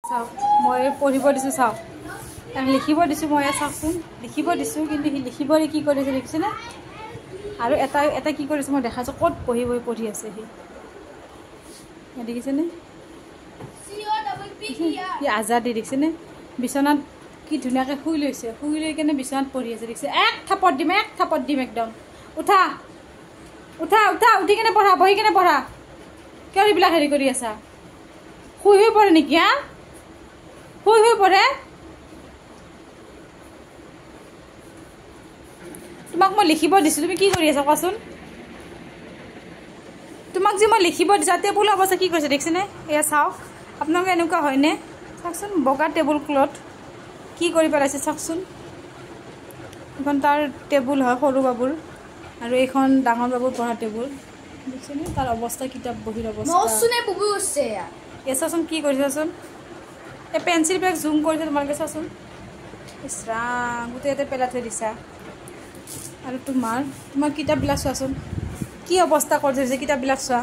চাওক মই পঢ়িব দিছোঁ চাওক লিখিব দিছোঁ মই চাওকচোন লিখিব দিছোঁ কিন্তু সি লিখিবলৈ কি কৰিছে দেখিছেনে আৰু এটা এটা কি কৰিছে মই দেখাইছোঁ ক'ত পঢ়ি আছে সি দেখিছেনে সি আজাদী দেখিছেনে বিচনাত কি ধুনীয়াকৈ শুই লৈছে শুই লৈ কেনে বিচনাত পঢ়ি আছে দেখিছে এক থাপত দিম একদম উঠা উঠা উঠা উঠি কেনে পঢ়া বহি কেনে পঢ়া কিয় এইবিলাক হেৰি কৰি আছা শুই পৰে নেকি হা শুই পৰে তোমাক মই লিখিব দিছোঁ তুমি কি কৰি আছা কোৱাচোন তোমাক যে মই লিখিব দিছোঁ টেবুল অৱস্থা কি কৰিছে দেখিছেনে এয়া চাওক আপোনালোকে এনেকুৱা হয়নে চাওকচোন বগা টেবুল ক্লথ কি কৰি পেলাইছে চাওকচোন এখন তাৰ টেবুল হয় সৰু বাবুৰ আৰু এইখন ডাঙৰ বাবুৰ পঢ়া টেবুল দেখিছেনে তাৰ অৱস্থা কিতাপ বহিৰ অৱস্থা এ চাচোন কি কৰিছে চাচোন এই পেঞ্চিলবিলাক জুম কৰিছে তোমালোকে চাচোন ইছৰাম গোটেই ইয়াতে পেলাই থৈ দিছা আৰু তোমাৰ কিতাপবিলাক চোৱাচোন কি অৱস্থা কৰি থৈ দিছে কিতাপবিলাক চোৱা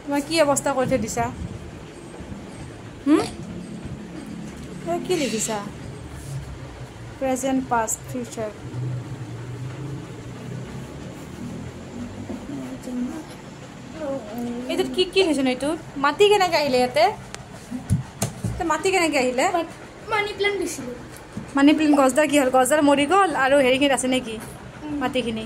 তোমাৰ কি অৱস্থা কৰি থৈ দিছা কি লিখিছা প্ৰেজেণ্ট পাষ্ট ফিউচাৰ এইটোত কি হৈছে ন এইটোত মাটি কেনেকৈ আহিলে ইয়াতে মাটি কেনেকৈ আহিলে মানি প্লেণ্ট দিছিলোঁ মানি প্লেণ্ট গছডাল কি হ'ল গছডাল মৰি গ'ল আৰু হেৰিখিনিত আছে নেকি মাটিখিনি